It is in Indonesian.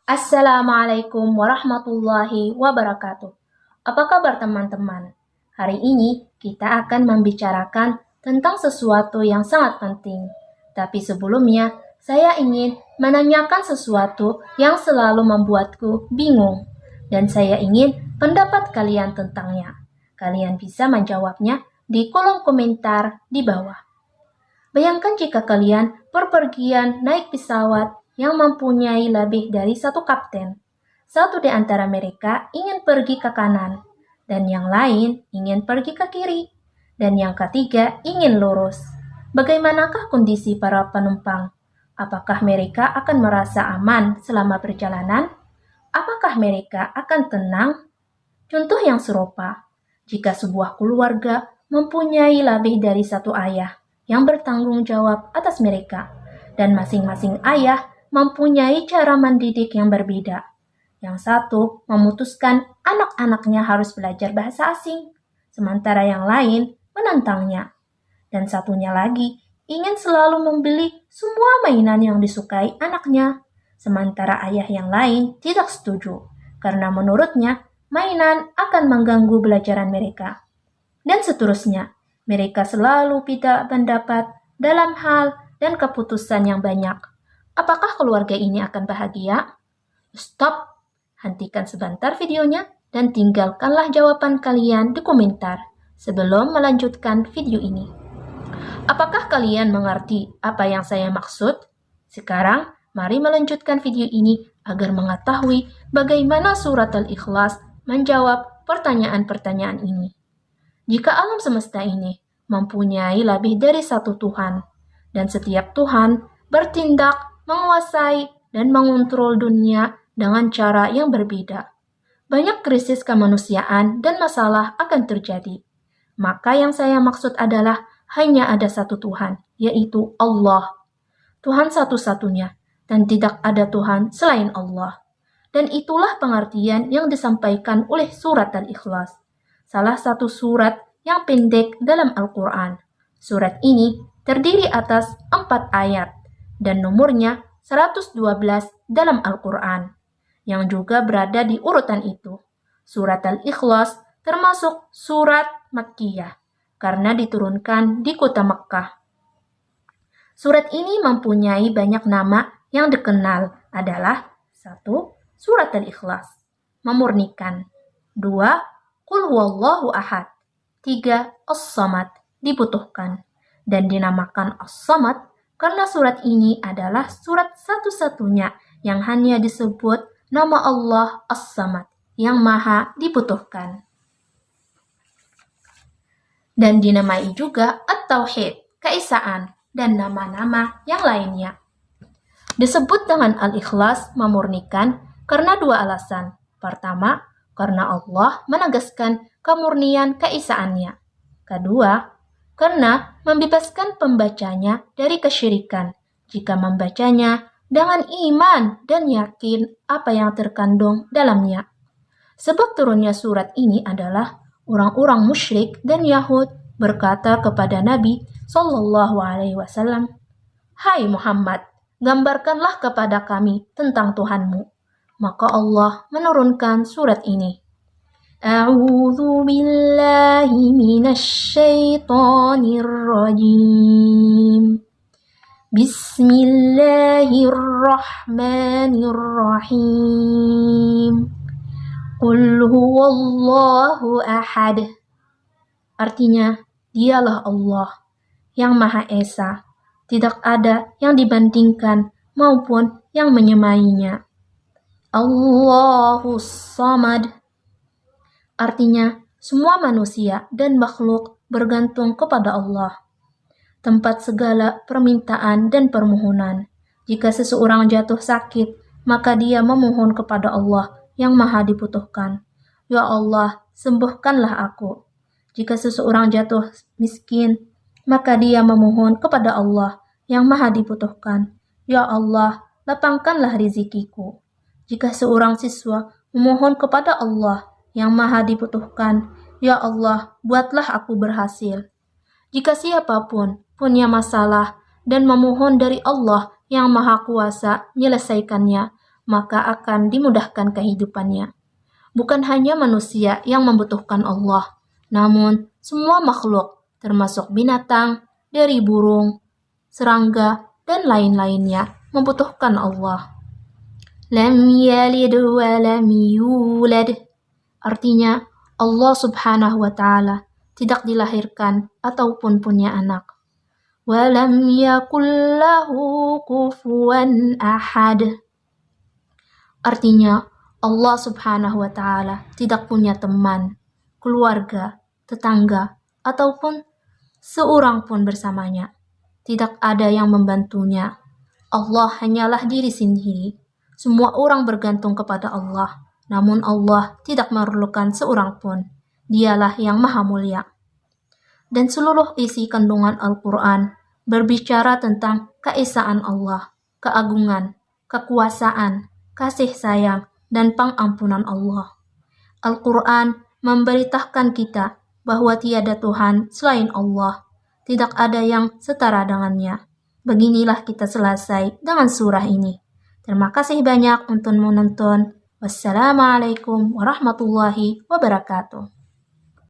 Assalamualaikum warahmatullahi wabarakatuh. Apa kabar teman-teman? Hari ini kita akan membicarakan tentang sesuatu yang sangat penting. Tapi sebelumnya, saya ingin menanyakan sesuatu yang selalu membuatku bingung. Dan saya ingin pendapat kalian tentangnya. Kalian bisa menjawabnya di kolom komentar di bawah. Bayangkan jika kalian berpergian naik pesawat yang mempunyai lebih dari satu kapten. Satu di antara mereka ingin pergi ke kanan, dan yang lain ingin pergi ke kiri, dan yang ketiga ingin lurus. Bagaimanakah kondisi para penumpang? Apakah mereka akan merasa aman selama perjalanan? Apakah mereka akan tenang? Contoh yang serupa, jika sebuah keluarga mempunyai lebih dari satu ayah yang bertanggung jawab atas mereka, dan masing-masing ayah mempunyai cara mendidik yang berbeda. Yang satu memutuskan anak-anaknya harus belajar bahasa asing, sementara yang lain menentangnya. Dan satunya lagi ingin selalu membeli semua mainan yang disukai anaknya, sementara ayah yang lain tidak setuju, karena menurutnya mainan akan mengganggu belajaran mereka. Dan seterusnya, mereka selalu beda pendapat dalam hal dan keputusan yang banyak. Apakah keluarga ini akan bahagia? Stop, hentikan sebentar videonya dan tinggalkanlah jawaban kalian di komentar sebelum melanjutkan video ini. Apakah kalian mengerti apa yang saya maksud? Sekarang, mari melanjutkan video ini agar mengetahui bagaimana surat Al-Ikhlas menjawab pertanyaan-pertanyaan ini. Jika alam semesta ini mempunyai lebih dari satu Tuhan, dan setiap Tuhan bertindak, menguasai, dan mengontrol dunia dengan cara yang berbeda, banyak krisis kemanusiaan dan masalah akan terjadi. Maka yang saya maksud adalah hanya ada satu Tuhan, yaitu Allah. Tuhan satu-satunya, dan tidak ada Tuhan selain Allah. Dan itulah pengertian yang disampaikan oleh surat Al-Ikhlas, salah satu surat yang pendek dalam Al-Quran. Surat ini terdiri atas 4 ayat dan nomornya 112 dalam Al-Quran, yang juga berada di urutan itu. Surat Al-Ikhlas termasuk surat Makkiyah karena diturunkan di kota Mekkah. Surat ini mempunyai banyak nama yang dikenal adalah 1. Surat Al-Ikhlas, memurnikan. 2. Qul huwallahu ahad. 3. As-samad, dibutuhkan. Dan dinamakan As-samad karena surat ini adalah surat satu-satunya yang hanya disebut nama Allah As-samad, yang maha dibutuhkan. Dan dinamai juga At-Tauhid, keesaan, dan nama-nama yang lainnya. Disebut dengan Al-Ikhlas, memurnikan, karena 2 alasan. Pertama, karena Allah menegaskan kemurnian keesaannya. Kedua, karena membebaskan pembacanya dari kesyirikan jika membacanya dengan iman dan yakin apa yang terkandung dalamnya. Sebab turunnya surat ini adalah orang-orang musyrik dan Yahud berkata kepada Nabi SAW, "Hai Muhammad, gambarkanlah kepada kami tentang Tuhanmu." Maka Allah menurunkan surat ini. A'udzu billahi minasy syaithanir rajim. Bismillahirrahmanirrahim. Qul huwallahu ahad. Artinya, dialah Allah yang Maha Esa, tidak ada yang dibandingkan maupun yang menyamainya. Allahus Samad. Artinya, semua manusia dan makhluk bergantung kepada Allah, tempat segala permintaan dan permohonan. Jika seseorang jatuh sakit, maka dia memohon kepada Allah yang maha dibutuhkan. Ya Allah, sembuhkanlah aku. Jika seseorang jatuh miskin, maka dia memohon kepada Allah yang maha dibutuhkan. Ya Allah, lapangkanlah rezekiku. Jika seorang siswa memohon kepada Allah yang maha dibutuhkan, ya Allah, buatlah aku berhasil. Jika siapapun punya masalah dan memohon dari Allah yang maha kuasa menyelesaikannya, maka akan dimudahkan kehidupannya. Bukan hanya manusia yang membutuhkan Allah, namun semua makhluk, termasuk binatang, dari burung, serangga, dan lain-lainnya, membutuhkan Allah. Lam yalid wa lam yulad. Artinya, Allah subhanahu wa ta'ala tidak dilahirkan ataupun punya anak. Wa lam yakul lahu kufuwan ahad. Artinya, Allah subhanahu wa ta'ala tidak punya teman, keluarga, tetangga, ataupun seorang pun bersamanya. Tidak ada yang membantunya. Allah hanyalah diri sendiri. Semua orang bergantung kepada Allah, namun Allah tidak memerlukan seorang pun. Dialah yang maha mulia. Dan seluruh isi kandungan Al-Quran berbicara tentang keesaan Allah, keagungan, kekuasaan, kasih sayang, dan pengampunan Allah. Al-Quran memberitakan kita bahwa tiada Tuhan selain Allah, tidak ada yang setara dengannya. Beginilah kita selesai dengan surah ini. Terima kasih banyak untuk menonton. Wassalamualaikum warahmatullahi wabarakatuh.